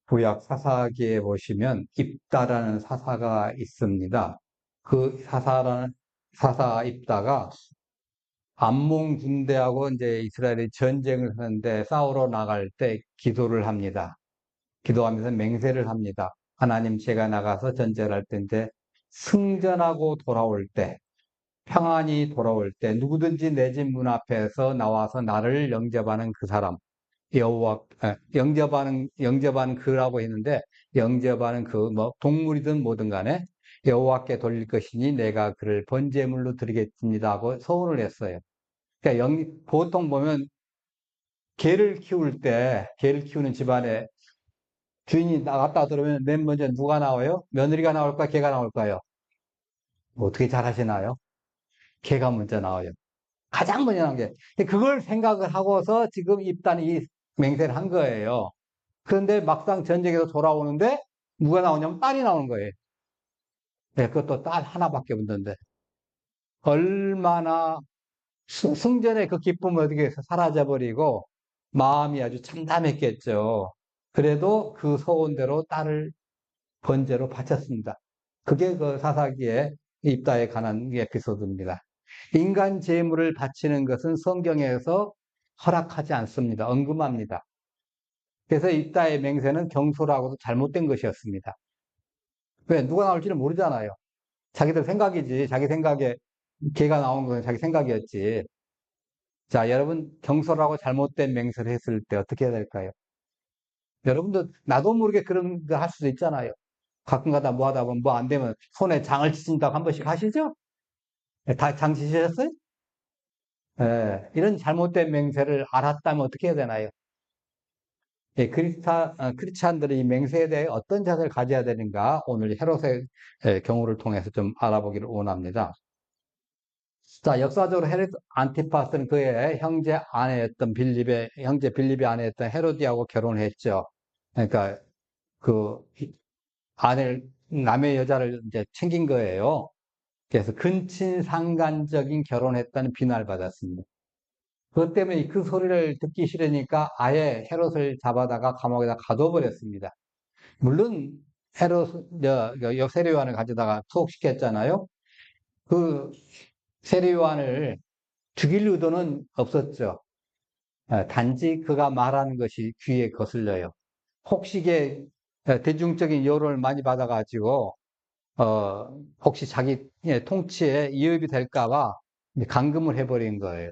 구약 사사기에 보시면 입다라는 사사가 있습니다. 그 사사 입다가 암몬 군대하고 이제 이스라엘이 전쟁을 하는데 싸우러 나갈 때 기도를 합니다. 기도하면서 맹세를 합니다. 하나님, 제가 나가서 전쟁을 할 텐데 승전하고 돌아올 때, 평안히 돌아올 때 누구든지 내 집 문 앞에서 나와서 나를 영접하는 그 사람, 영접하는 그라고 했는데, 영접하는 그 뭐 동물이든 뭐든 간에 여호와께 돌릴 것이니 내가 그를 번제물로 드리겠습니다 하고 서원을 했어요. 그러니까 보통 보면 개를 키우는 집안에 주인이 나갔다 들어오면 맨 먼저 누가 나와요? 며느리가 나올까? 개가 나올까요? 뭐 어떻게 잘 하시나요? 개가 먼저 나와요. 가장 먼저 나온 게. 그걸 생각을 하고서 지금 입단이 이 맹세를 한 거예요. 그런데 막상 전쟁에서 돌아오는데 누가 나오냐면 딸이 나오는 거예요. 네, 그것도 딸 하나밖에 없는데. 얼마나 승전의 그 기쁨을 어떻게 해서 사라져버리고 마음이 아주 참담했겠죠. 그래도 그 소원대로 딸을 번제로 바쳤습니다. 그게 그 사사기의 입다에 관한 에피소드입니다. 인간 재물을 바치는 것은 성경에서 허락하지 않습니다. 언급합니다. 그래서 입다의 맹세는 경솔하고도 잘못된 것이었습니다. 왜? 누가 나올지는 모르잖아요. 자기들 생각이지. 자기 생각에 개가 나온 건 자기 생각이었지. 자, 여러분, 경솔하고 잘못된 맹세를 했을 때 어떻게 해야 될까요? 여러분도 나도 모르게 그런 거 할 수도 있잖아요. 가끔 가다 뭐 하다 보면 뭐 안 되면 손에 장을 치신다고 한 번씩 하시죠? 다 장 치셨어요? 예, 이런 잘못된 맹세를 알았다면 어떻게 해야 되나요? 예, 크리스찬들이 이 맹세에 대해 어떤 자세를 가져야 되는가 오늘 헤롯의 경우를 통해서 좀 알아보기를 원합니다. 자, 역사적으로 헤롯 안티파스는 그의 형제 빌립의 아내였던 헤로디하고 결혼을 했죠. 그러니까 그 남의 여자를 이제 챙긴 거예요. 그래서 근친상간적인 결혼했다는 비난을 받았습니다. 그것 때문에 그 소리를 듣기 싫으니까 아예 헤롯을 잡아다가 감옥에다 가둬버렸습니다. 물론 세례요한을 가져다가 투옥시켰잖아요. 그 세례요한을 죽일 의도는 없었죠. 단지 그가 말하는 것이 귀에 거슬려요. 혹시게 대중적인 여론을 많이 받아가지고 혹시 자기 통치에 위협이 될까봐 감금을 해버린 거예요.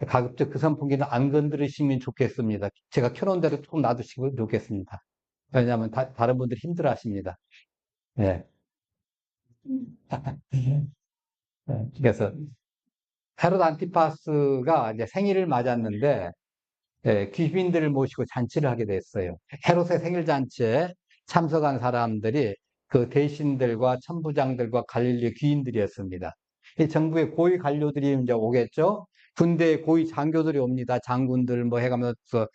가급적 그 선풍기는 안 건드리시면 좋겠습니다. 제가 켜놓은 대로 조금 놔두시면 좋겠습니다. 왜냐하면 다른 분들이 힘들어 하십니다. 예. 그래서 헤롯 안티파스가 이제 생일을 맞았는데 귀빈들을 모시고 잔치를 하게 됐어요. 헤롯의 생일 잔치에 참석한 사람들이 그 대신들과 천부장들과 갈릴리 귀인들이었습니다. 이 정부의 고위 관료들이 이제 오겠죠. 군대의 고위 장교들이 옵니다. 장군들 뭐 해가면서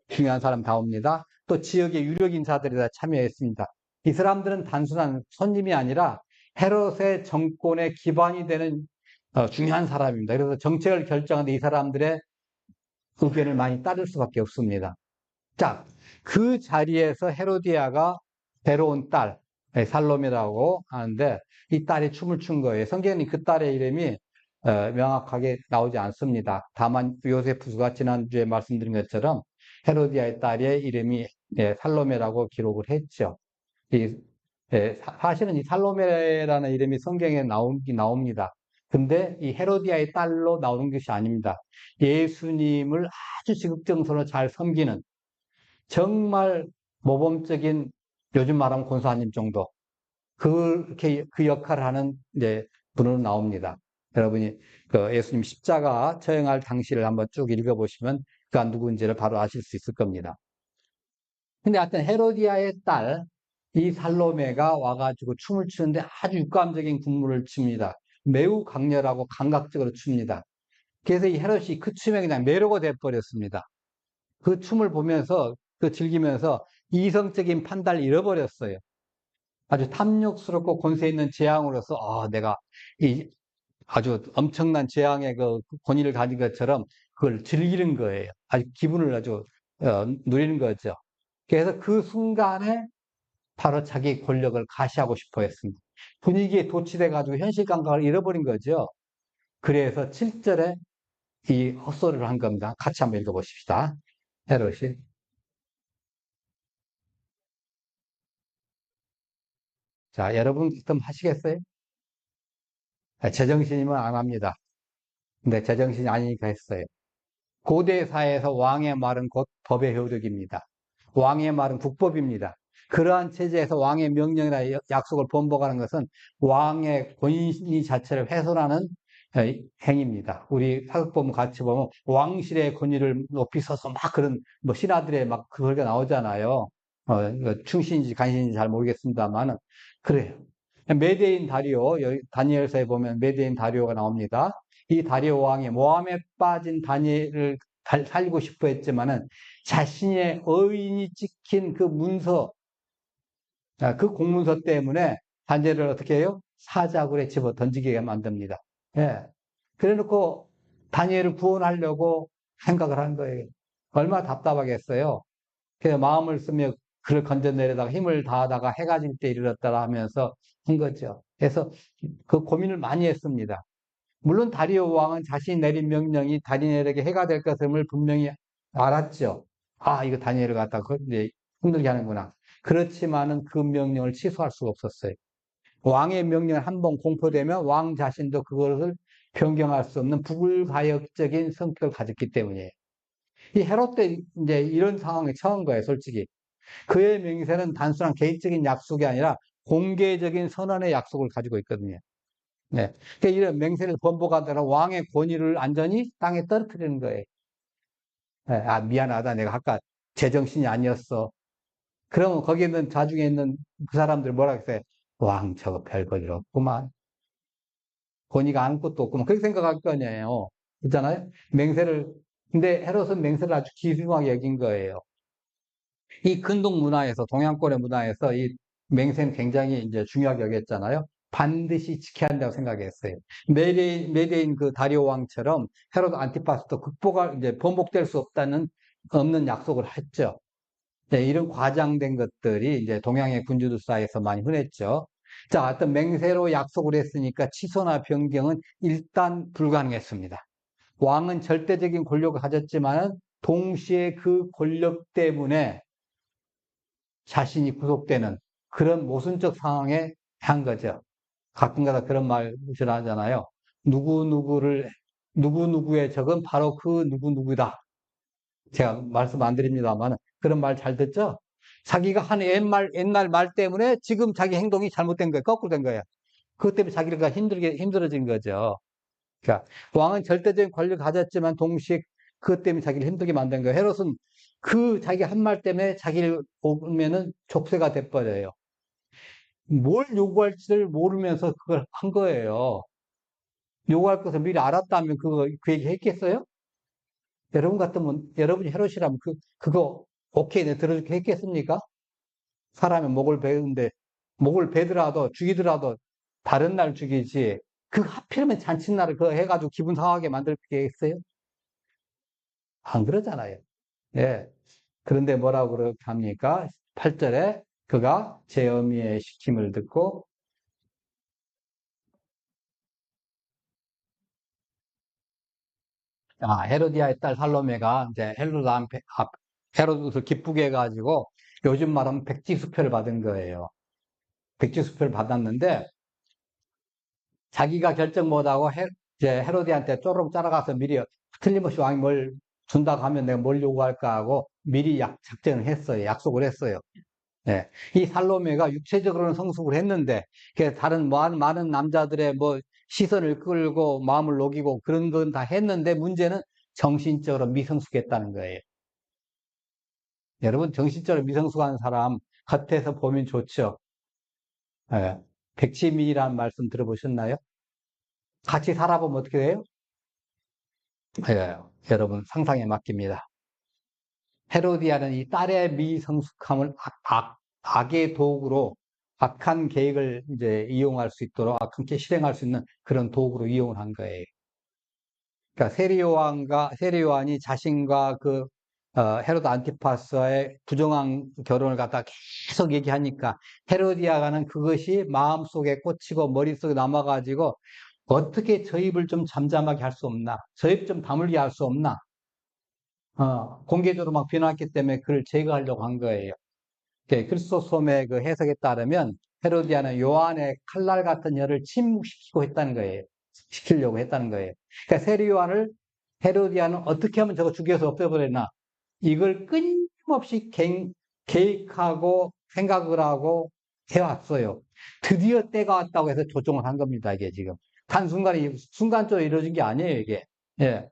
중요한 사람 다 옵니다. 또 지역의 유력 인사들이 다 참여했습니다. 이 사람들은 단순한 손님이 아니라 헤롯의 정권의 기반이 되는 중요한 사람입니다. 그래서 정책을 결정하는데 이 사람들의 의견을 많이 따를 수밖에 없습니다. 자, 그 자리에서 헤로디아가 데려온 딸, 살롬이라고 하는데 이 딸이 춤을 춘 거예요. 성경에 그 딸의 이름이 명확하게 나오지 않습니다. 다만 요세푸스가 지난주에 말씀드린 것처럼 헤로디아의 딸의 이름이 살로메라고 기록을 했죠. 사실은 이 살로메라는 이름이 성경에 나옵니다. 근데 이 헤로디아의 딸로 나오는 것이 아닙니다. 예수님을 아주 지극정성으로 잘 섬기는 정말 모범적인 요즘 말하면 권사님 정도 그렇게 그 역할을 하는 이제 분으로 나옵니다. 여러분이 그 예수님 십자가 처형할 당시를 한번 쭉 읽어보시면 그가 누구인지를 바로 아실 수 있을 겁니다. 근데 하여튼 헤로디아의 딸 이 살로메가 와가지고 춤을 추는데 아주 육감적인 군무를 춥니다. 매우 강렬하고 감각적으로 춥니다. 그래서 이 헤롯이 그 춤에 그냥 매료가 돼버렸습니다. 그 춤을 보면서 그 즐기면서 이성적인 판단을 잃어버렸어요. 아주 탐욕스럽고 권세 있는 재앙으로서 내가 이 아주 엄청난 재앙의 그 권위를 가진 것처럼 그걸 즐기는 거예요. 아주 기분을 아주 누리는 거죠. 그래서 그 순간에 바로 자기 권력을 가시하고 싶어 했습니다. 분위기에 도취돼가지고 현실 감각을 잃어버린 거죠. 그래서 7절에 이 헛소리를 한 겁니다. 같이 한번 읽어보십시다. 헤롯이. 자, 여러분 좀 하시겠어요? 제정신이면 안 합니다. 근데 제정신이 아니니까 했어요. 고대 사회에서 왕의 말은 곧 법의 효력입니다. 왕의 말은 국법입니다. 그러한 체제에서 왕의 명령이나 약속을 번복하는 것은 왕의 권위 자체를 훼손하는 행위입니다. 우리 사극보면 같이 보면 왕실의 권위를 높이 서서 막 그런 뭐 신하들의 막 그 소리가 나오잖아요. 이거 충신인지 간신인지 잘 모르겠습니다만은 그래요. 메데인 다리오, 여기 다니엘서에 보면 메데인 다리오가 나옵니다. 이 다리오 왕이 모함에 빠진 다니엘을 살리고 싶어 했지만은 자신의 어인이 찍힌 그 문서, 그 공문서 때문에 다니엘을 어떻게 해요? 사자굴에 집어 던지게 만듭니다. 예. 그래 놓고 다니엘을 구원하려고 생각을 한 거예요. 얼마나 답답하겠어요. 그래서 마음을 쓰며 그를 건져내려다가 힘을 다하다가 해가 질 때 이르렀다라 하면서 한 거죠. 그래서 그 고민을 많이 했습니다. 물론 다리오 왕은 자신이 내린 명령이 다니엘에게 해가 될 것임을 분명히 알았죠. 아, 이거 다니엘을 갖다 이제 힘들게 하는구나. 그렇지만은 그 명령을 취소할 수가 없었어요. 왕의 명령이 한 번 공포되면 왕 자신도 그것을 변경할 수 없는 부불가역적인 성격을 가졌기 때문이에요. 이 헤롯 때 이제 이런 상황에 처한 거예요, 솔직히. 그의 명세는 단순한 개인적인 약속이 아니라 공개적인 선언의 약속을 가지고 있거든요. 네. 그러니까 이런 맹세를 번복하더라 왕의 권위를 완전히 땅에 떨어뜨리는 거예요. 네. 아, 미안하다. 내가 아까 제정신이 아니었어. 그러면 거기 있는 자중에 있는 그 사람들 뭐라 했어요? 왕, 저거 별볼일 없구만. 권위가 아무것도 없구만. 그렇게 생각할 거 아니에요. 있잖아요? 맹세를, 근데 헤롯은 맹세를 아주 기중하게 여긴 거예요. 이 근동 문화에서, 동양권의 문화에서 이 맹세는 굉장히 이제 중요하게 여겼잖아요. 반드시 지켜야 한다고 생각했어요. 메데인 그 다리오 왕처럼 헤롯 안티파스도 극복할, 이제 번복될 수 없는 약속을 했죠. 네, 이런 과장된 것들이 이제 동양의 군주들 사이에서 많이 흔했죠. 자, 어떤 맹세로 약속을 했으니까 취소나 변경은 일단 불가능했습니다. 왕은 절대적인 권력을 가졌지만 동시에 그 권력 때문에 자신이 구속되는 그런 모순적 상황에 한 거죠. 가끔가다 그런 말을 하잖아요. 누구누구의 적은 바로 그 누구누구다. 제가 말씀 안 드립니다만 그런 말 잘 듣죠? 자기가 한 옛날 말 때문에 지금 자기 행동이 잘못된 거예요. 거꾸로 된 거예요. 그것 때문에 자기가 힘들어진 거죠. 그러니까 왕은 절대적인 권력을 가졌지만 동시에 그것 때문에 자기를 힘들게 만든 거예요. 헤롯은 그 자기 한 말 때문에 자기를 오면은 족쇄가 돼버려요. 뭘 요구할지를 모르면서 그걸 한 거예요. 요구할 것을 미리 알았다면 그 얘기 했겠어요? 여러분 같으면, 여러분이 헤롯이라면 그거 오케이, 내 들어줄게 했겠습니까? 사람의 목을 베는데, 목을 베더라도 죽이더라도 다른 날 죽이지. 그 하필이면 잔칫날을 그거 해가지고 기분 상하게 만들 게 있어요? 안 그러잖아요. 예. 그런데 뭐라고 그렇게 합니까? 8절에 그가 제 어미의 시킴을 듣고 헤로디아의 딸 살로메가 이제 헤로드를 기쁘게 해가지고 요즘 말하면 백지수표를 받은 거예요. 백지수표를 받았는데 자기가 결정 못하고 이제 헤로디한테 쪼르륵 따라가서 미리 틀림없이 왕이 뭘 준다고 하면 내가 뭘 요구할까 하고 미리 작전을 했어요. 약속을 했어요. 예. 이 살로메가 육체적으로는 성숙을 했는데, 다른 많은 남자들의 뭐 시선을 끌고 마음을 녹이고 그런 건 다 했는데 문제는 정신적으로 미성숙했다는 거예요. 여러분, 정신적으로 미성숙한 사람 겉에서 보면 좋죠. 예. 백치미라는 말씀 들어보셨나요? 같이 살아보면 어떻게 돼요? 예. 여러분, 상상에 맡깁니다. 헤로디아는 이 딸의 미성숙함을 악의 도구로 악한 계획을 이제 이용할 수 있도록 악한 계 실행할 수 있는 그런 도구로 이용을 한 거예요. 그러니까 세리요한이 자신과 그 헤로드 안티파스와의 부정한 결혼을 갖다 계속 얘기하니까 헤로디아가는 그것이 마음속에 꽂히고 머릿속에 남아가지고 어떻게 저 입을 좀 잠잠하게 할 수 없나? 저 입 좀 다물게 할 수 없나? 공개적으로 막 비난했기 때문에 그를 제거하려고 한 거예요. 크리스토솜의 그 해석에 따르면 헤로디아는 요한의 칼날 같은 열을 침묵시키고 했다는 거예요. 시키려고 했다는 거예요. 그러니까 세례 요한을 헤로디아는 어떻게 하면 저거 죽여서 없애버리나 이걸 끊임없이 계획하고 생각을 하고 해왔어요. 드디어 때가 왔다고 해서 조종을 한 겁니다. 이게 지금 한순간에 순간적으로 이루어진 게 아니에요. 이게. 예.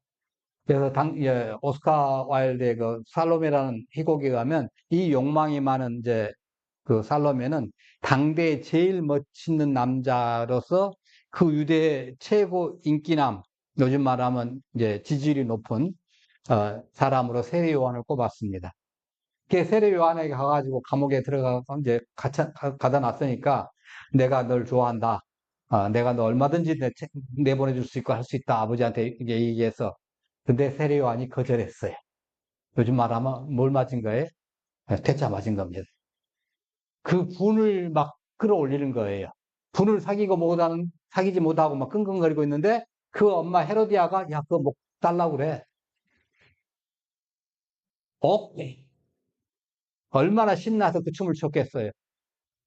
그래서 예, 오스카 와일드의 그 살로메라는 희곡에 가면 이 욕망이 많은 이제 그 살로메는 당대의 제일 멋있는 남자로서 그 유대의 최고 인기남, 요즘 말하면 이제 지지율이 높은 사람으로 세례 요한을 꼽았습니다. 그 세례 요한에게 가가지고 감옥에 들어가서 이제 가다 놨으니까 내가 널 좋아한다. 내가 너 얼마든지 내보내줄 수 있고 할 수 있다. 아버지한테 이게 얘기해서. 근데 세례 요한이 거절했어요. 요즘 말하면 뭘 맞은 거예요? 퇴짜 맞은 겁니다. 그 분을 막 끌어올리는 거예요. 분을 사귀지 못하고 막 끙끙거리고 있는데 그 엄마 헤로디아가 야, 그거 목 달라고 그래. 얼마나 신나서 그 춤을 췄겠어요.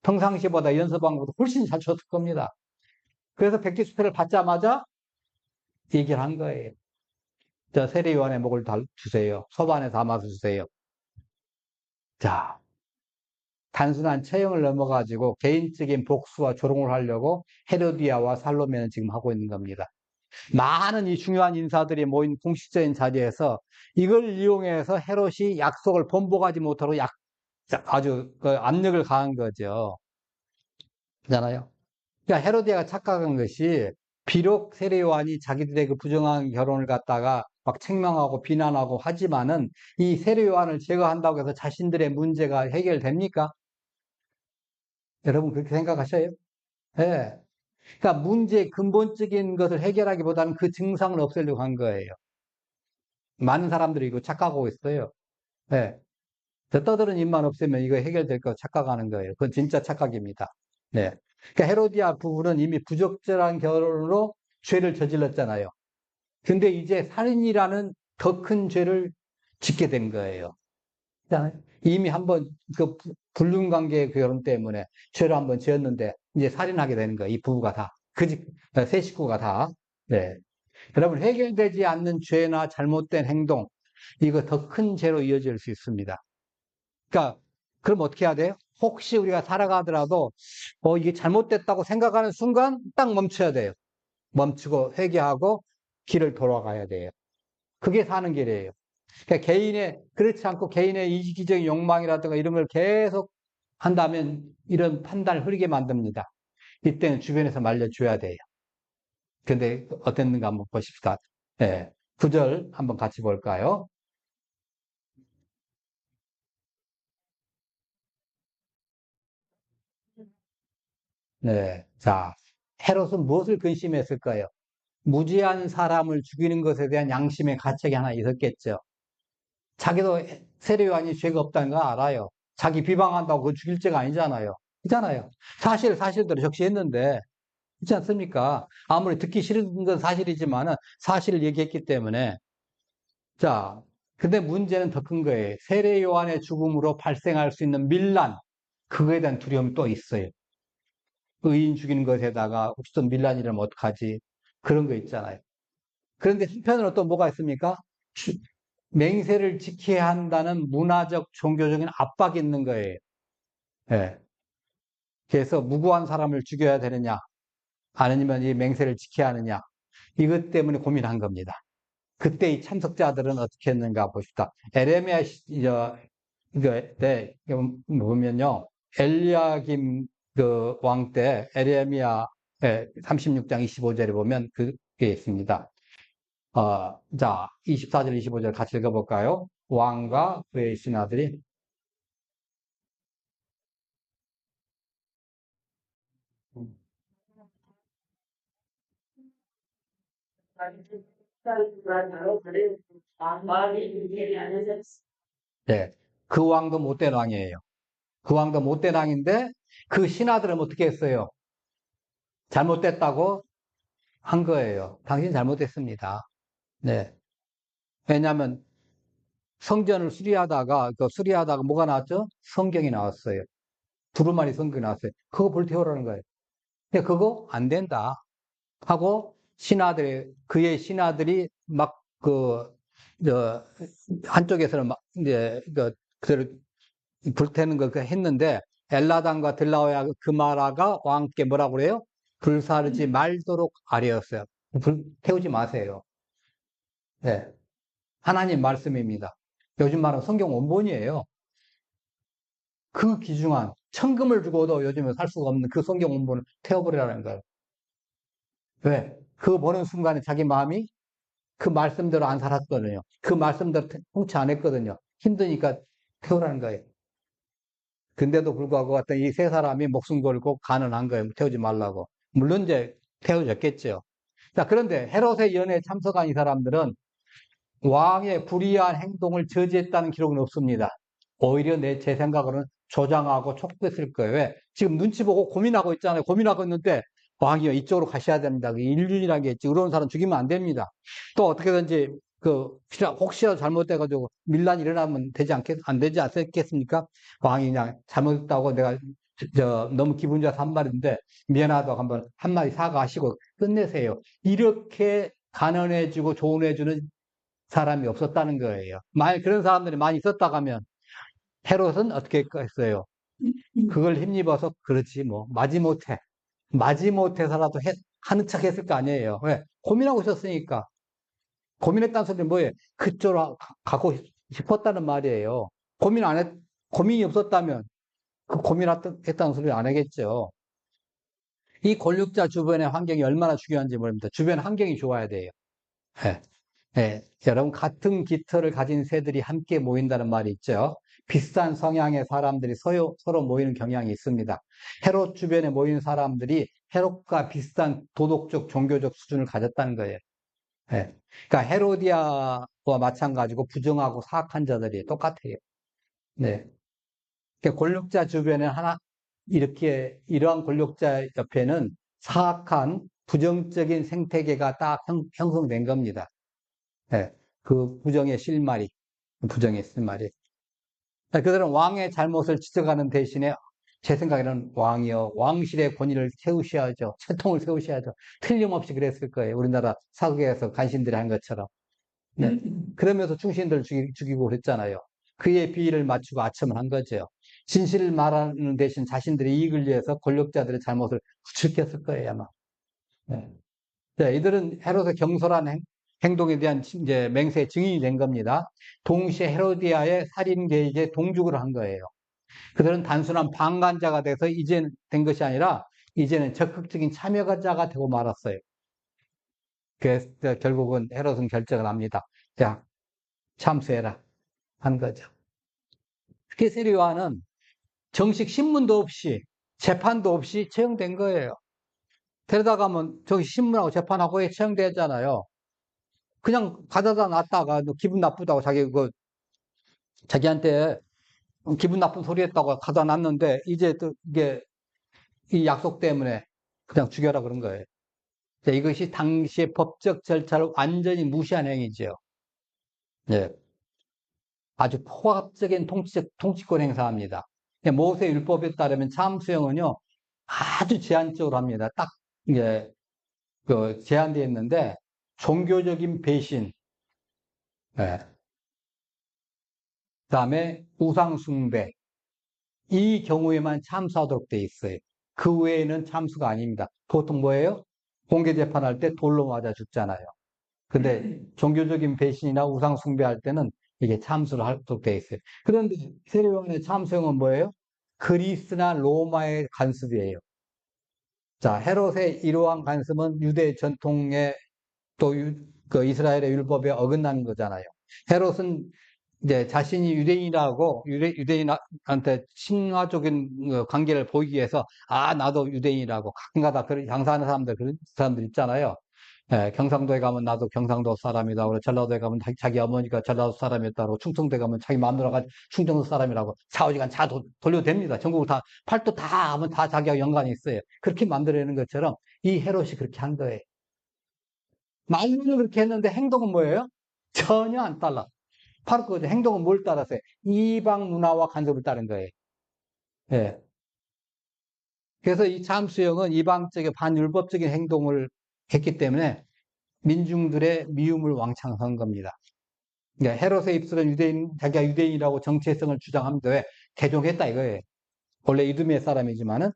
평상시보다 연습한 것보다 훨씬 잘 췄을 겁니다. 그래서 백지수표를 받자마자 얘기를 한 거예요. 저 세례요한의 목을 주세요. 소반에 담아서 주세요. 자, 단순한 처형을 넘어가지고 개인적인 복수와 조롱을 하려고 헤로디아와 살로메는 지금 하고 있는 겁니다. 많은 이 중요한 인사들이 모인 공식적인 자리에서 이걸 이용해서 헤롯이 약속을 번복하지 못하고 아주 그 압력을 가한 거죠. 그잖아요. 그러니까 헤로디아가 착각한 것이 비록 세례 요한이 자기들의 그 부정한 결혼을 갖다가 막 책망하고 비난하고 하지만은 이 세례 요한을 제거한다고 해서 자신들의 문제가 해결됩니까? 여러분 그렇게 생각하셔요? 예. 그러니까 문제의 근본적인 것을 해결하기보다는 그 증상을 없애려고 한 거예요. 많은 사람들이 이거 착각하고 있어요. 예. 저 떠드는 입만 없애면 이거 해결될 거 착각하는 거예요. 그건 진짜 착각입니다. 네. 그러니까 헤로디아 부부는 이미 부적절한 결혼으로 죄를 저질렀잖아요. 근데 이제 살인이라는 더 큰 죄를 짓게 된 거예요. 그러니까 이미 한번 그 불륜관계 결혼 때문에 죄를 한번 지었는데 이제 살인하게 되는 거예요. 이 부부가 다. 세 식구가 다. 네. 여러분, 해결되지 않는 죄나 잘못된 행동, 이거 더 큰 죄로 이어질 수 있습니다. 그러니까, 그럼 어떻게 해야 돼요? 혹시 우리가 살아가더라도, 이게 잘못됐다고 생각하는 순간 딱 멈춰야 돼요. 멈추고 회개하고 길을 돌아가야 돼요. 그게 사는 길이에요. 그러니까 그렇지 않고 개인의 이기적인 욕망이라든가 이런 걸 계속 한다면 이런 판단을 흐리게 만듭니다. 이때는 주변에서 말려줘야 돼요. 근데 어땠는가 한번 보십시다. 네. 9절 한번 같이 볼까요? 네. 자, 헤롯은 무엇을 근심했을까요? 무지한 사람을 죽이는 것에 대한 양심의 가책이 하나 있었겠죠. 자기도 세례요한이 죄가 없다는 거 알아요. 자기 비방한다고 그 죽일 죄가 아니잖아요. 있잖아요. 사실대로 적시했는데, 있지 않습니까? 아무리 듣기 싫은 건 사실이지만은 사실을 얘기했기 때문에. 자, 근데 문제는 더 큰 거예요. 세례요한의 죽음으로 발생할 수 있는 밀란, 그거에 대한 두려움이 또 있어요. 의인 죽이는 것에다가 혹시 또 밀란이라면 어떡하지? 그런 거 있잖아요. 그런데 한편으로 또 뭐가 있습니까? 맹세를 지켜야 한다는 문화적, 종교적인 압박이 있는 거예요. 예. 그래서 무고한 사람을 죽여야 되느냐, 아니면 이 맹세를 지켜야 하느냐, 이것 때문에 고민한 겁니다. 그때 이 참석자들은 어떻게 했는가 봅시다. 에레미야, 때 보면요. 엘리야김 그 왕 때 에레미야 36장 25절에 보면 그게 있습니다. 자, 24절, 25절 같이 읽어볼까요? 왕과 그의 신하들이 예. 그 왕도 못된 왕이에요. 그 왕도 못된 왕인데 그 신하들은 어떻게 했어요? 잘못됐다고 한 거예요. 당신 잘못됐습니다. 네. 왜냐하면 성전을 수리하다가 뭐가 나왔죠? 성경이 나왔어요. 두루마리 성경이 나왔어요. 그거 불태우라는 거예요. 근데 그거 안 된다 하고 그의 신하들이 막 한쪽에서는 막 이제 그대로 불태는 거 했는데 엘라단과 들라오야 그마라가 왕께 뭐라고 그래요? 불사르지 말도록 아뢰었어요. 불 태우지 마세요. 네. 하나님 말씀입니다. 요즘 말은 성경 원본이에요. 그 귀중한 천금을 주고도 요즘에 살 수가 없는 그 성경 원본을 태워버리라는 거예요. 왜? 그거 보는 순간에 자기 마음이 그 말씀대로 안 살았거든요. 그 말씀대로 통치 안 했거든요. 힘드니까 태우라는 거예요. 근데도 불구하고 어떤 이 세 사람이 목숨 걸고 가는한 거예요. 태우지 말라고. 물론 이제 태워졌겠죠. 자, 그런데 헤롯의 연회에 참석한 이 사람들은 왕의 불의한 행동을 저지했다는 기록은 없습니다. 오히려 제 생각으로는 조장하고 촉구했을 거예요. 왜? 지금 눈치 보고 고민하고 있잖아요. 고민하고 있는데 왕이요 이쪽으로 가셔야 됩니다. 인륜이라는 게 있지. 의로운 사람 죽이면 안 됩니다. 또 어떻게든지 혹시라도 잘못돼가지고 밀란이 일어나면 안 되지 않겠습니까? 왕이 그냥 잘못했다고 내가 너무 기분 좋아서 한 말인데 미안하다고 한마디 사과하시고 끝내세요. 이렇게 간언해주고 조언해주는 사람이 없었다는 거예요. 만약 그런 사람들이 많이 있었다고 하면 헤롯은 어떻게 했어요? 그걸 힘입어서 그렇지 뭐 마지못해서라도 하는 척 했을 거 아니에요. 왜? 고민하고 있었으니까. 고민했다는 소리는 뭐예요? 그쪽으로 가고 싶었다는 말이에요. 고민이 없었다면 그 고민했다는 소리를 안 하겠죠. 이 권력자 주변의 환경이 얼마나 중요한지 모릅니다. 주변 환경이 좋아야 돼요. 예. 예, 여러분 같은 깃털을 가진 새들이 함께 모인다는 말이 있죠. 비슷한 성향의 사람들이 서로 모이는 경향이 있습니다. 헤롯 주변에 모인 사람들이 헤롯과 비슷한 도덕적, 종교적 수준을 가졌다는 거예요. 예. 그러니까 헤로디아와 마찬가지고 부정하고 사악한 자들이 똑같아요. 네. 그러니까 권력자 주변에 이러한 권력자 옆에는 사악한 부정적인 생태계가 딱 형성된 겁니다. 예, 그 부정의 실마리. 그들은 왕의 잘못을 지적하는 대신에 제 생각에는 왕이요, 왕실의 권위를 세우셔야죠. 채통을 세우셔야죠. 틀림없이 그랬을 거예요. 우리나라 사극에서 간신들이 한 것처럼. 네. 그러면서 충신들 죽이고 그랬잖아요. 그의 비위를 맞추고 아첨을 한 거죠. 진실을 말하는 대신 자신들의 이익을 위해서 권력자들의 잘못을 부추겼을 거예요, 아마. 네. 자, 이들은 헤롯의 경솔한 행동에 대한 이제 맹세의 증인이 된 겁니다. 동시에 헤로디아의 살인 계획에 동죽을 한 거예요. 그들은 단순한 방관자가 돼서 이제 된 것이 아니라 이제는 적극적인 참여자가 되고 말았어요. 그래서 결국은 헤롯은 결정을 합니다. 자, 참수해라 한 거죠. 특히 세리와는 정식 신문도 없이 재판도 없이 채용된 거예요. 데려다가면 저기 신문하고 재판하고 채용되잖아요. 그냥 가져다 놨다가 기분 나쁘다고 자기한테 기분 나쁜 소리 했다고 가져다 놨는데 이제 또 이게 이 약속 때문에 그냥 죽여라 그런 거예요. 자, 이것이 당시의 법적 절차를 완전히 무시한 행위죠. 예. 아주 포압적인 통치권 행사합니다. 모세 율법에 따르면 참수형은요, 아주 제한적으로 합니다. 딱, 이게, 제한되어 있는데, 종교적인 배신, 예. 그 다음에 우상숭배, 이 경우에만 참수하도록 돼 있어요. 그 외에는 참수가 아닙니다. 보통 뭐예요? 공개 재판할 때 돌로 맞아 죽잖아요. 근데 종교적인 배신이나 우상 숭배할 때는 이게 참수를 하도록 돼 있어요. 그런데 세례요한의 참수형은 뭐예요? 그리스나 로마의 간섭이에요. 자, 헤롯의 이러한 간섭은 유대 전통의 또 그 이스라엘의 율법에 어긋나는 거잖아요. 헤롯은 이제 자신이 유대인이라고 유대인한테 친화적인 관계를 보이기 위해서 나도 유대인이라고 가끔가다 그런 장사하는 그런 사람들 있잖아요. 예, 경상도에 가면 나도 경상도 사람이다. 그래, 전라도에 가면 자기 어머니가 전라도 사람이었다고, 충청도에 가면 자기 마누라가 충청도 사람이라고 4, 5시간 다 돌려도 됩니다. 전국을 다, 팔도 다 하면 다 자기하고 연관이 있어요. 그렇게 만들어내는 것처럼 이 헤롯이 그렇게 한 거예요. 말로는 그렇게 했는데 행동은 뭐예요? 전혀 안 따라. 바로 그거죠. 행동은 뭘 따랐어요? 이방 문화와 간섭을 따른 거예요. 예. 그래서 이 잠수령은 이방적인 반율법적인 행동을 했기 때문에 민중들의 미움을 왕창 한 겁니다. 그러니까 헤롯의 입술은 유대인, 자기가 유대인이라고 정체성을 주장하면서 왜 개종했다 이거예요. 원래 이두메 사람이지만은.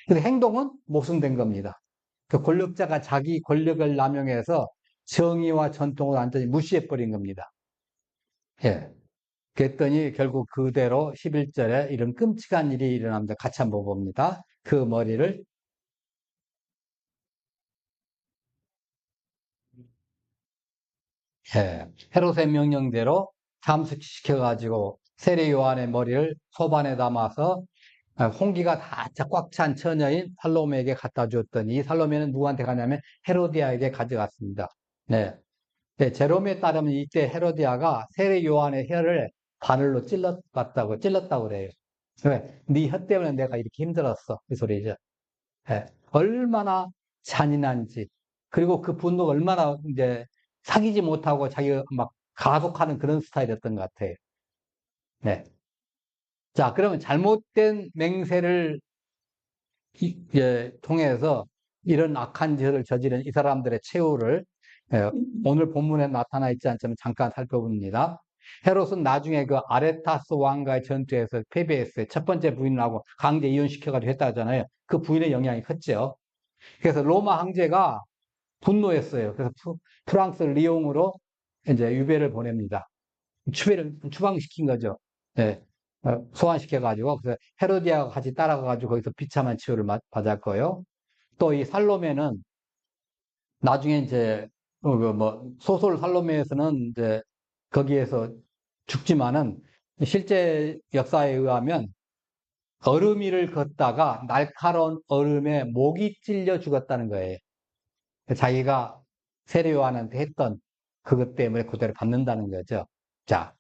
근데 행동은 모순된 겁니다. 그 권력자가 자기 권력을 남용해서 정의와 전통을 완전히 무시해버린 겁니다. 예. 그랬더니 결국 그대로 11절에 이런 끔찍한 일이 일어납니다. 같이 한번 봅니다. 그 머리를 예, 헤롯의 명령대로 잠식시켜가지고 세례 요한의 머리를 소반에 담아서 홍기가 다 꽉 찬 처녀인 살로메에게 갖다 주었더니 이 살로메는 누구한테 가냐면 헤로디아에게 가져갔습니다. 네. 네, 제롬에 따르면 이때 헤로디아가 세례 요한의 혀를 바늘로 찔렀다고 그래요. 왜? 네 혀 때문에 내가 이렇게 힘들었어. 그 소리죠. 예, 얼마나 잔인한지. 그리고 그 분노가 얼마나 이제 사귀지 못하고 자기가 막 가속하는 그런 스타일이었던 것 같아요. 네. 자, 그러면 잘못된 맹세를 통해서 이런 악한 짓을 저지른 이 사람들의 최후를 오늘 본문에 나타나 있지 않지만 잠깐 살펴봅니다. 헤롯은 나중에 그 아레타스 왕과의 전투에서 패배했어요. 첫 번째 부인하고 강제 이혼시켜가지고 했다잖아요. 그 부인의 영향이 컸죠. 그래서 로마 황제가 분노했어요. 그래서 프랑스 리옹으로 이제 유배를 보냅니다. 추방시킨 거죠. 네. 소환시켜가지고, 그래서 헤로디아가 같이 따라가가지고 거기서 비참한 치유를 받았고요. 또 이 살로메는 나중에 이제, 소설 살로메에서는 이제 거기에서 죽지만은 실제 역사에 의하면 얼음 위를 걷다가 날카로운 얼음에 목이 찔려 죽었다는 거예요. 자기가 세례요한한테 했던 그것 때문에 고대를 받는다는 거죠. 자,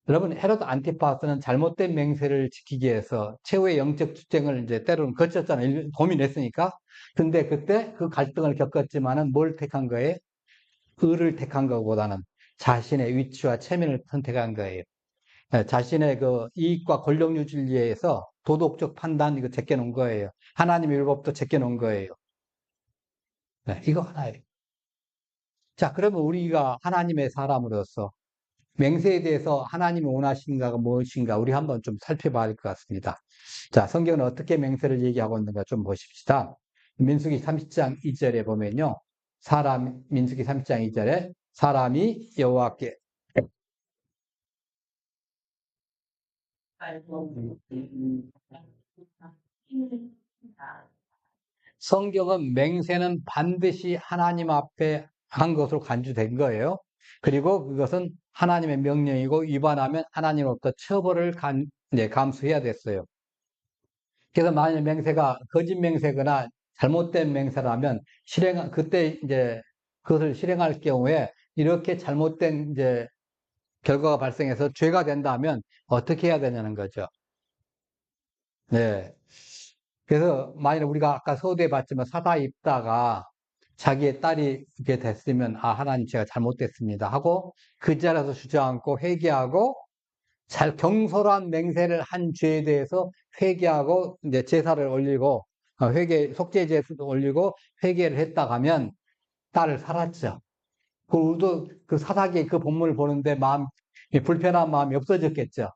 여러분 헤로드 안티파스는 잘못된 맹세를 지키기 위해서 최후의 영적 투쟁을 이제 때로는 거쳤잖아요. 고민했으니까. 근데 그때 그 갈등을 겪었지만은 뭘 택한 거예요? 의를 택한 것보다는 자신의 위치와 체면을 선택한 거예요. 네, 자신의 그 이익과 권력 유지를 위해서 도덕적 판단 이거 제껴놓은 거예요. 하나님의 율법도 제껴놓은 거예요. 네, 이거 하나예요. 자, 그러면 우리가 하나님의 사람으로서 맹세에 대해서 하나님이 원하시는가가 무엇인가 우리 한번 좀 살펴봐야 할 것 같습니다. 자, 성경은 어떻게 맹세를 얘기하고 있는가 좀 보십시다. 민수기 30장 2절에 보면요. 민수기 30장 2절에 사람이 여호와께 성경은 맹세는 반드시 하나님 앞에 한 것으로 간주된 거예요. 그리고 그것은 하나님의 명령이고 위반하면 하나님으로부터 처벌을 감수해야 됐어요. 그래서 만약 맹세가 거짓 맹세거나 잘못된 맹세라면 그때 이제 그것을 실행할 경우에 이렇게 잘못된 이제 결과가 발생해서 죄가 된다면 어떻게 해야 되냐는 거죠. 네. 그래서 만약 우리가 아까 서두에 봤지만 사다 입다가 자기의 딸이 이렇게 됐으면 아 하나님 제가 잘못됐습니다 하고 그 자리에서 주저앉고 회개하고 잘 경솔한 맹세를 한 죄에 대해서 회개하고 이제 제사를 올리고 속죄 제사도 올리고 회개를 했다 가면 딸을 살았죠. 그 우리도 그 사사기 그 본문을 보는데 불편한 마음이 없어졌겠죠.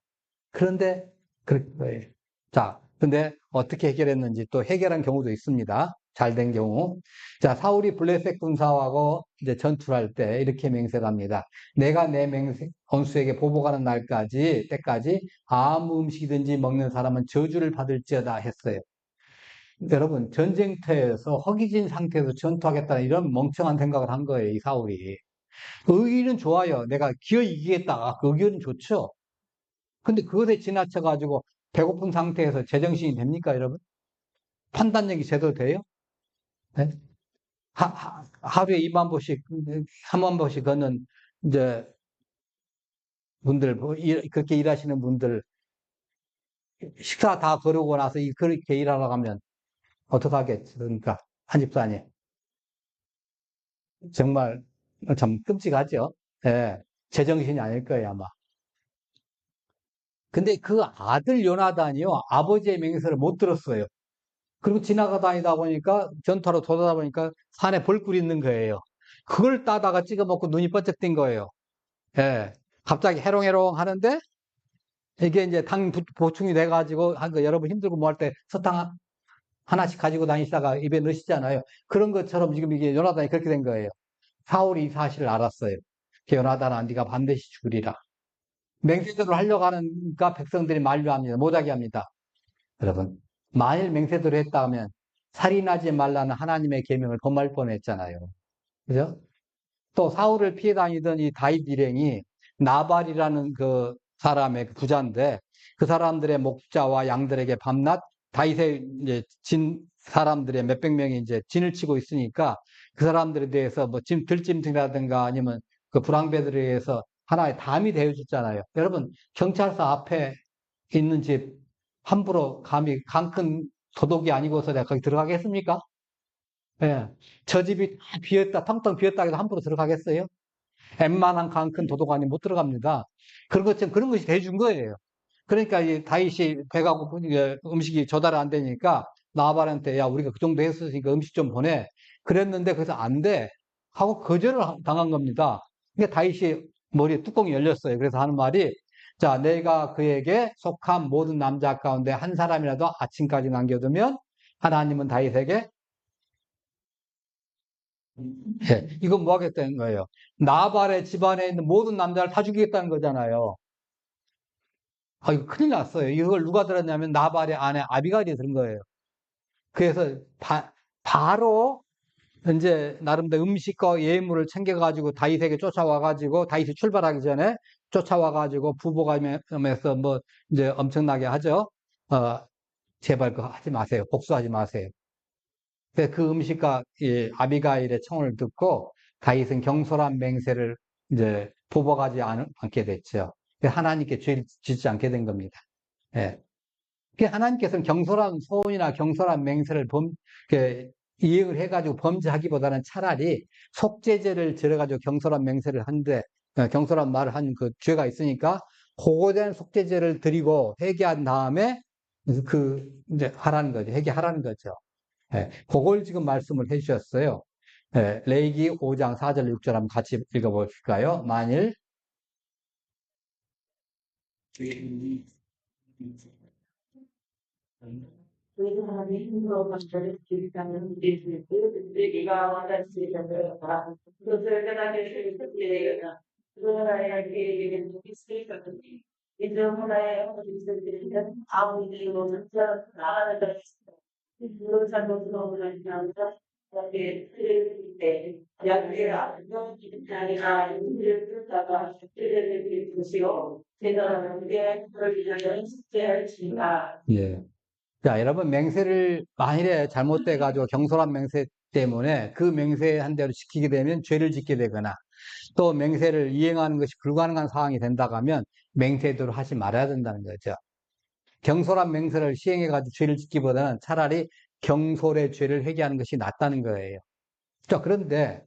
그런데 그럴 거예요. 자, 근데 어떻게 해결했는지 또 해결한 경우도 있습니다. 잘 된 경우. 자, 사울이 블레셋 군사하고 이제 전투를 할 때 이렇게 맹세를 합니다. 내가 내 원수에게 보복하는 때까지 아무 음식이든지 먹는 사람은 저주를 받을지어다 했어요. 여러분, 전쟁터에서 허기진 상태에서 전투하겠다는 이런 멍청한 생각을 한 거예요, 이 사울이. 의의는 좋아요. 내가 기어 이기겠다. 그 의견은 좋죠. 근데 그것에 지나쳐가지고 배고픈 상태에서 제정신이 됩니까, 여러분? 판단력이 제대로 돼요? 네? 하루에 2만 보씩, 3만 보씩 걷는, 이제, 분들, 그렇게 일하시는 분들, 식사 다 거르고 나서 그렇게 일하러 가면 어떡하겠습니까? 그러니까, 한집산이. 정말, 참 끔찍하죠? 예. 제정신이 아닐 거예요, 아마. 근데 그 아들 요나단이요, 아버지의 맹세를 못 들었어요. 그리고 지나가다니다 보니까, 전투하러 돌아다 보니까 산에 벌꿀이 있는 거예요. 그걸 따다가 찍어 먹고 눈이 번쩍 뜬 거예요. 예. 갑자기 해롱해롱 하는데, 이게 이제 당 보충이 돼가지고, 한 거 여러분 힘들고 뭐 할 때 사탕 하나씩 가지고 다니시다가 입에 넣으시잖아요. 그런 것처럼 지금 이게 요나단이 그렇게 된 거예요. 사울이 이 사실을 알았어요. 요나단아, 네가 반드시 죽으리라. 맹세대로 하려고 하니까 백성들이 만류합니다. 못하게 합니다. 여러분, 만일 맹세대로 했다면 살인하지 말라는 하나님의 계명을 범할 뻔했잖아요. 그죠? 또 사울을 피해 다니던 이 다윗 일행이 나발이라는 그 사람의 부자인데 그 사람들의 목자와 양들에게 밤낮 다윗의 이제 진 사람들의 몇백 명이 이제 진을 치고 있으니까 그 사람들에 대해서 뭐 들짐승이라든가 아니면 그 불황배들에 의해서 하나의 담이 되어줬잖아요. 여러분, 경찰서 앞에 있는 집 함부로 감히 강큰 도둑이 아니고서 내가 거기 들어가겠습니까? 예. 저 집이 다 비었다, 텅텅 비었다 해도 함부로 들어가겠어요? 웬만한 강큰 도둑아니 못 들어갑니다. 그런 것처럼 그런 것이 돼준 거예요. 그러니까 이 다윗이 배가 고프니까 음식이 조달 안 되니까 나발한테 야 우리가 그 정도 했으니까 음식 좀 보내. 그랬는데 그래서 안 돼. 하고 거절을 당한 겁니다. 그러니까 다윗이 머리에 뚜껑이 열렸어요. 그래서 하는 말이 자 내가 그에게 속한 모든 남자 가운데 한 사람이라도 아침까지 남겨두면 하나님은 다윗에게 이건 뭐 하겠다는 거예요? 나발의 집안에 있는 모든 남자를 다 죽이겠다는 거잖아요. 아, 이거 큰일 났어요. 이걸 누가 들었냐면 나발의 아내 아비가일이 들은 거예요. 그래서 바로 이제 나름대로 음식과 예물을 챙겨가지고 다윗에게 쫓아와가지고 다윗이 출발하기 전에 쫓아와가지고 부부가면서 뭐 이제 엄청나게 하죠. 어, 제발 그거 하지 마세요. 복수하지 마세요. 그 음식과 이 아비가일의 청을 듣고 다윗은 경솔한 맹세를 이제 보복하지 않게 됐죠. 하나님께 죄를 짓지 않게 된 겁니다. 예. 하나님께서는 경솔한 소원이나 경솔한 맹세를 이행을 해가지고 범죄하기보다는 차라리 속죄죄를 지어가지고 경솔한 맹세를 한데, 경솔한 말을 한 그 죄가 있으니까, 그거에 대한 속죄죄를 드리고 회개한 다음에, 이제 하라는 거죠. 회개하라는 거죠. 예, 그걸 지금 말씀을 해주셨어요. 예, 레위기 5장 4절 6절 한번 같이 읽어보실까요? 만일 예. 자, 여러분 맹세를 만일에 잘못돼 가지고 경솔한 맹세 때문에 그 맹세한 대로 지키게 되면 죄를 짓게 되거나 또 맹세를 이행하는 것이 불가능한 상황이 된다고 하면 맹세대로 하지 말아야 된다는 거죠. 경솔한 맹세를 시행해 가지고 죄를 짓기보다는 차라리 경솔의 죄를 회개하는 것이 낫다는 거예요. 자, 그런데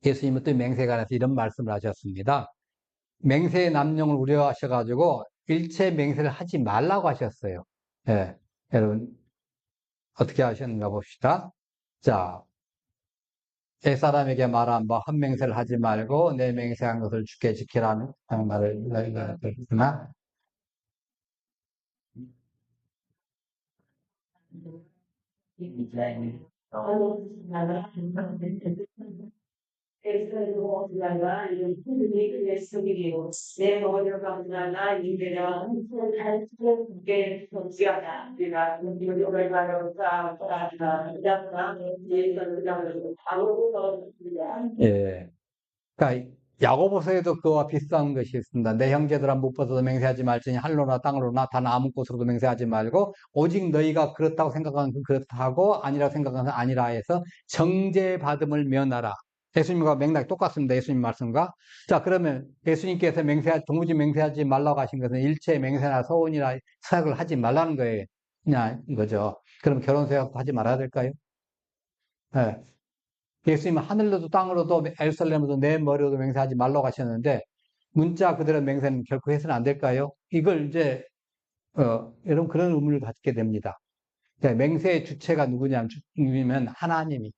예수님은 또 맹세에 관해서 이런 말씀을 하셨습니다. 맹세의 남용을 우려하셔가지고 일체 맹세를 하지 말라고 하셨어요. 예, 여러분 어떻게 하셨는가 봅시다. 자, 옛사람에게 말한 바 헛맹세를 하지 말고 내 맹세한 것을 주께 지키라는 말을 드렸으나 예, 그러니까 야고보서에도 그와 비슷한 것이 있습니다. 내 형제들아 무엇보다도 맹세하지 말지니 하늘로나 땅으로나 단 아무 곳으로도 맹세하지 말고 오직 너희가 그렇다고 생각하는 그 그렇다고 아니라고 생각하는 아니라 해서 정죄받음을 면하라. 예수님과 맥락이 똑같습니다. 예수님 말씀과. 자, 그러면 예수님께서 도무지 맹세하지 말라고 하신 것은 일체 맹세나 서원이나 서약을 하지 말라는 거예요. 그냥 이거죠. 그럼 결혼 서약도 하지 말아야 될까요? 네. 예수님은 하늘로도 땅으로도 에루살렘으로도 내 머리로도 맹세하지 말라고 하셨는데 문자 그대로 맹세는 결코 해서는 안 될까요? 이걸 이제 여러분 그런 의문을 갖게 됩니다. 그러니까 맹세의 주체가 누구냐면 하나님이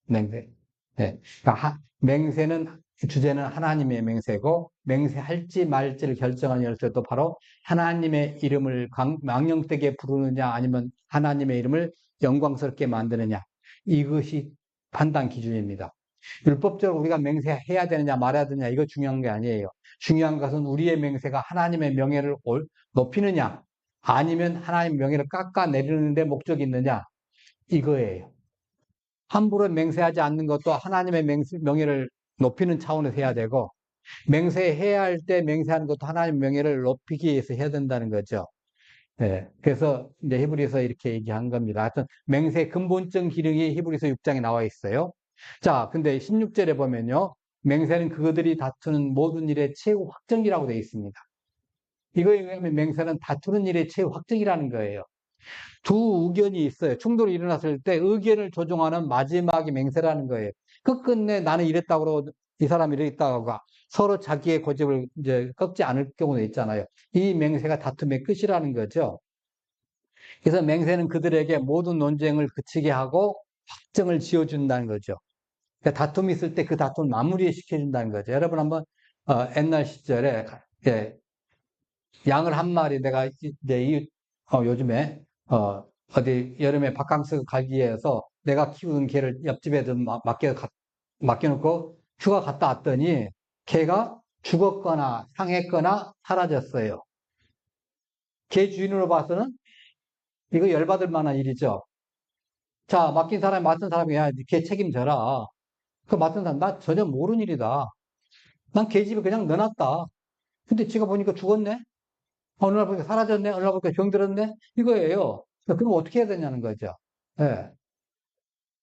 맹세. 네. 그러니까 맹세는 주제는 하나님의 맹세고 맹세할지 말지를 결정하는 열쇠도 바로 하나님의 이름을 망령되게 부르느냐 아니면 하나님의 이름을 영광스럽게 만드느냐 이것이 판단 기준입니다. 율법적으로 우리가 맹세해야 되느냐 말아야 되느냐 이거 중요한 게 아니에요. 중요한 것은 우리의 맹세가 하나님의 명예를 높이느냐 아니면 하나님의 명예를 깎아내리는 데 목적이 있느냐 이거예요. 함부로 맹세하지 않는 것도 하나님의 명예를 높이는 차원에서 해야 되고 맹세해야 할 때 맹세하는 것도 하나님의 명예를 높이기 위해서 해야 된다는 거죠. 네, 그래서 이제 히브리서 이렇게 얘기한 겁니다. 하여튼 맹세의 근본적 기능이 히브리서 6장에 나와 있어요. 자, 근데 16절에 보면요. 맹세는 그들이 다투는 모든 일의 최후 확정이라고 되어 있습니다. 이거에 의하면 맹세는 다투는 일의 최후 확정이라는 거예요. 두 의견이 있어요. 충돌이 일어났을 때 의견을 조정하는 마지막이 맹세라는 거예요. 끝끝내 나는 이랬다고 그러고 이 사람이 이랬다고 하고 서로 자기의 고집을 이제 꺾지 않을 경우도 있잖아요. 이 맹세가 다툼의 끝이라는 거죠. 그래서 맹세는 그들에게 모든 논쟁을 그치게 하고 확정을 지어준다는 거죠. 그러니까 다툼이 있을 때 그 다툼을 마무리 시켜준다는 거죠. 여러분 한번 옛날 시절에 예, 양을 한 마리 내가 이제 요즘에 어디 여름에 바캉스 가기 위해서 내가 키우는 개를 옆집에 좀 맡겨놓고 휴가 갔다 왔더니 개가 죽었거나 상했거나 사라졌어요. 개 주인으로 봐서는 이거 열받을 만한 일이죠. 자, 맡은 사람이 야, 걔 책임져라. 그 맡은 사람, 나 전혀 모르는 일이다. 난 걔 집에 그냥 넣어놨다. 근데 지가 보니까 죽었네? 어느 날 보니까 사라졌네? 어느 날 보니까 병들었네? 이거예요. 그럼 어떻게 해야 되냐는 거죠. 예.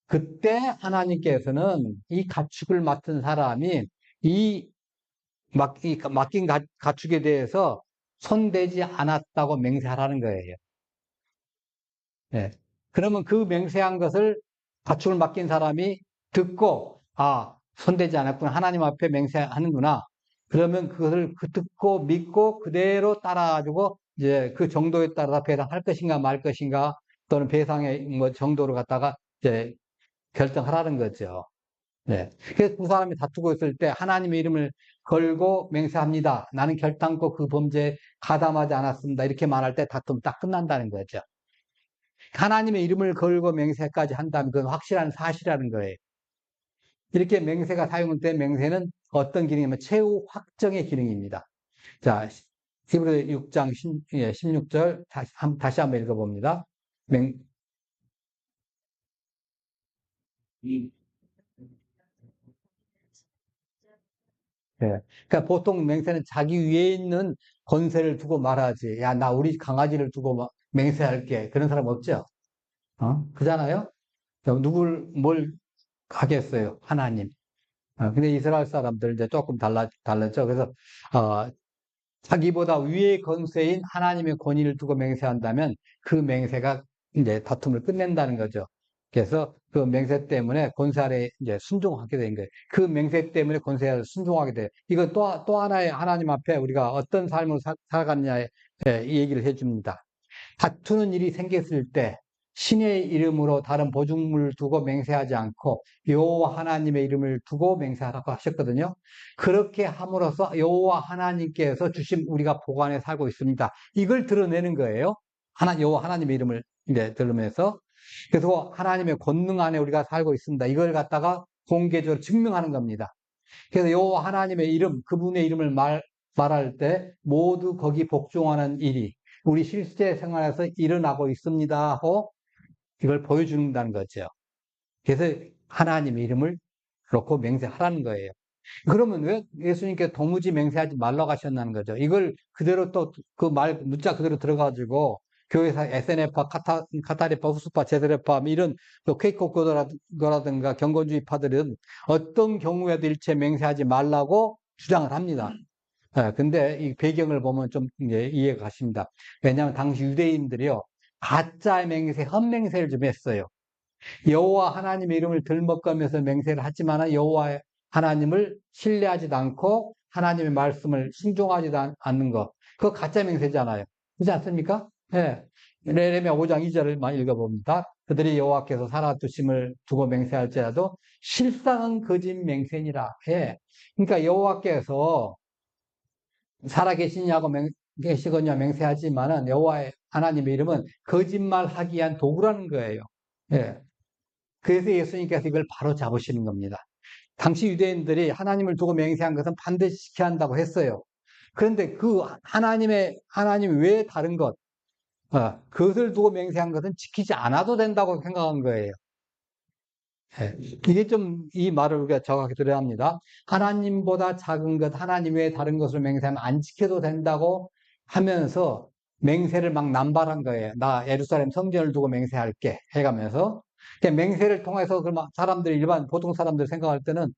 그때 하나님께서는 이 가축을 맡은 사람이 이 맡긴 가축에 대해서 손대지 않았다고 맹세하라는 거예요. 예. 그러면 그 맹세한 것을 가축을 맡긴 사람이 듣고, 아, 손대지 않았구나. 하나님 앞에 맹세하는구나. 그러면 그것을 듣고 믿고 그대로 따라가지고 이제 그 정도에 따라 배상할 것인가 말 것인가 또는 배상의 뭐 정도를 갖다가 이제 결정하라는 거죠. 네. 그래서 두 사람이 다투고 있을 때 하나님의 이름을 걸고 맹세합니다. 나는 결단코 그 범죄에 가담하지 않았습니다. 이렇게 말할 때 다툼 딱 끝난다는 거죠. 하나님의 이름을 걸고 맹세까지 한다면 그건 확실한 사실이라는 거예요. 이렇게 맹세가 사용될 때 맹세는 어떤 기능이냐면 최후 확정의 기능입니다. 자, 히브리 6장 16절 다시 한번 읽어봅니다. 예. 그러니까 보통 맹세는 자기 위에 있는 권세를 두고 말하지. 야, 나 우리 강아지를 두고 맹세할게. 그런 사람 없죠? 그잖아요? 뭘 하겠어요? 하나님. 근데 이스라엘 사람들 이제 조금 달랐죠. 그래서, 어, 자기보다 위의 권세인 하나님의 권위를 두고 맹세한다면 그 맹세가 이제 다툼을 끝낸다는 거죠. 그래서 그 맹세 때문에 권세 아래 이제 순종하게 된 거예요. 그 맹세 때문에 권세 아래 순종하게 돼요. 이건 또 하나의 하나님 앞에 우리가 어떤 삶을 살아갔냐에 이 얘기를 해줍니다. 다투는 일이 생겼을 때 신의 이름으로 다른 보증물을 두고 맹세하지 않고 여호와 하나님의 이름을 두고 맹세하라고 하셨거든요. 그렇게 함으로써 여호와 하나님께서 주신 우리가 보관에 살고 있습니다. 이걸 드러내는 거예요. 여호와 하나님의 이름을 이제 들으면서 그래서 하나님의 권능 안에 우리가 살고 있습니다. 이걸 갖다가 공개적으로 증명하는 겁니다. 그래서 여호와 하나님의 이름, 그분의 이름을 말할 때 모두 거기 복종하는 일이 우리 실제 생활에서 일어나고 있습니다 하고 이걸 보여준다는 거죠. 그래서 하나님의 이름을 놓고 맹세하라는 거예요. 그러면 왜 예수님께 도무지 맹세하지 말라고 하셨나는 거죠. 이걸 그대로 또 그 말, 문자 그대로 들어가지고 교회사 SNF파, 카타리파, 후스파, 제드레파, 이런 또 케이코코라든가 경건주의파들은 어떤 경우에도 일체 맹세하지 말라고 주장을 합니다. 근데 이 배경을 보면 좀 이제 이해가 가십니다. 왜냐하면 당시 유대인들이요, 가짜 맹세, 헛맹세를 좀 했어요. 여호와 하나님의 이름을 들먹거면서 맹세를 하지만 여호와 하나님을 신뢰하지도 않고 하나님의 말씀을 순종하지도 않는 거. 그거 가짜 맹세잖아요. 그렇지 않습니까? 예. 레레미야 5장 2절을 많이 읽어봅니다. 그들이 여호와께서 살아두심을 두고 맹세할지라도 실상은 거짓 맹세니라. 예. 그러니까 여호와께서 살아계시냐고 계시거냐 맹세하지만은 여호와의 하나님의 이름은 거짓말하기 위한 도구라는 거예요. 예. 그래서 예수님께서 이걸 바로 잡으시는 겁니다. 당시 유대인들이 하나님을 두고 맹세한 것은 반드시 지켜야 한다고 했어요. 그런데 그 하나님 외에 다른 것, 그것을 두고 맹세한 것은 지키지 않아도 된다고 생각한 거예요. 예. 이게 좀 이 말을 우리가 정확히 들어야 합니다. 하나님보다 작은 것, 하나님 외에 다른 것을 맹세하면 안 지켜도 된다고 하면서 맹세를 막 남발한 거예요. 나 예루살렘 성전을 두고 맹세할게 해가면서. 맹세를 통해서 사람들이 일반 보통 사람들 생각할 때는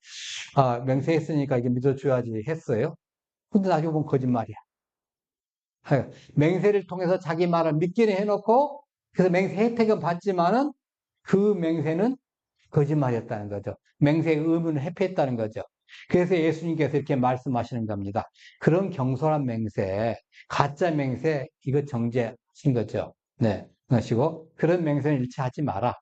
맹세했으니까 이게 믿어줘야지 했어요. 근데 나중에 보면 거짓말이야. 맹세를 통해서 자기 말을 믿기는 해놓고 그래서 맹세 혜택은 받지만은 그 맹세는 거짓말이었다는 거죠. 맹세의 의무는 회피했다는 거죠. 그래서 예수님께서 이렇게 말씀하시는 겁니다. 그런 경솔한 맹세, 가짜 맹세, 이거 정죄하신 거죠. 네. 그것이고, 그런 맹세는 일치하지 마라.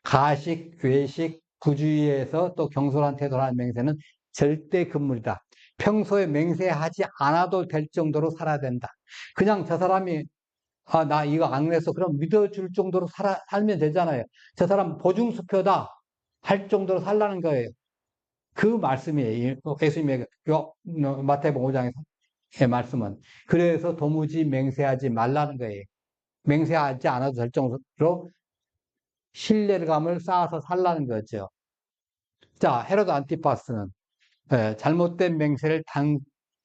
가식, 외식, 부주의에서 또 경솔한 태도를 하는 맹세는 절대 금물이다. 평소에 맹세하지 않아도 될 정도로 살아야 된다. 그냥 저 사람이 나 이거 안 했어. 그럼 믿어줄 정도로 살면 되잖아요. 저 사람 보증수표다 할 정도로 살라는 거예요. 그 말씀이에요. 예수님의 마태복음 5장의 말씀은. 그래서 도무지 맹세하지 말라는 거예요. 맹세하지 않아도 될 정도로 신뢰감을 쌓아서 살라는 거죠. 자, 헤로드 안티파스는 잘못된 맹세를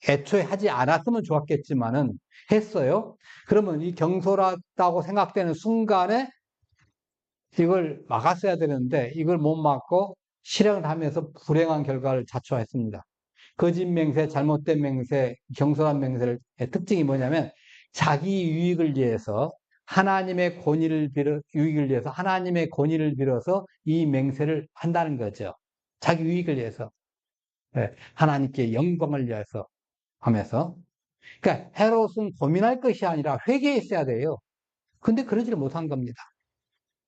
애초에 하지 않았으면 좋았겠지만은 했어요. 그러면 이 경솔하다고 생각되는 순간에 이걸 막았어야 되는데 이걸 못 막고 실행을 하면서 불행한 결과를 자초했습니다. 거짓 맹세, 잘못된 맹세, 경솔한 맹세의 특징이 뭐냐면 자기 유익을 위해서 유익을 위해서 하나님의 권위를 빌어서 이 맹세를 한다는 거죠. 자기 유익을 위해서. 하나님께 영광을 위해서 하면서. 그러니까 헤롯은 고민할 것이 아니라 회개했어야 돼요. 근데 그러지를 못한 겁니다.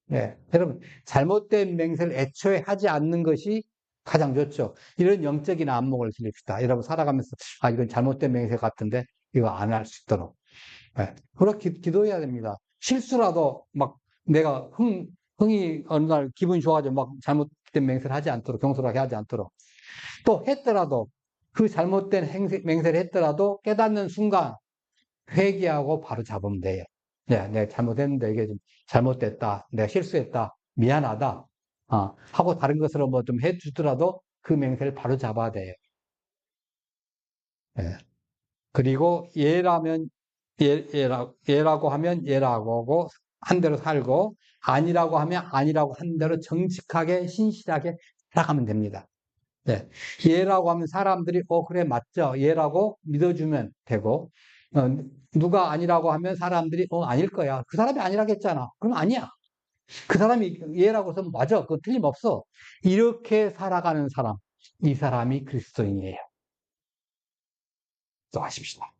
네, 여러분 잘못된 맹세를 애초에 하지 않는 것이 가장 좋죠. 이런 영적인 안목을 기릅시다. 여러분 살아가면서 이건 잘못된 맹세 같은데 이거 안 할 수 있도록. 네. 그렇게 기도해야 됩니다. 실수라도 막 내가 흥이 어느 날 기분이 좋아가지고 막 잘못된 맹세를 하지 않도록 경솔하게 하지 않도록 또 했더라도 그 잘못된 맹세를 했더라도 깨닫는 순간 회개하고 바로 잡으면 돼요. 네, 내가 잘못했는데 이게 좀 잘못됐다. 내가 실수했다. 미안하다. 하고 다른 것으로 뭐 좀 해주더라도 그 맹세를 바로 잡아야 돼요. 네. 그리고 예라고 하면 예라고 하고 한 대로 살고 아니라고 하면 아니라고 한 대로 정직하게 신실하게 살아가면 됩니다. 네. 예라고 하면 사람들이 그래 맞죠. 예라고 믿어주면 되고 누가 아니라고 하면 사람들이 아닐 거야. 그 사람이 아니라겠잖아. 그럼 아니야. 그 사람이 예라고 해서 맞아. 그거 틀림없어. 이렇게 살아가는 사람. 이 사람이 그리스도인이에요. 또 하십시다.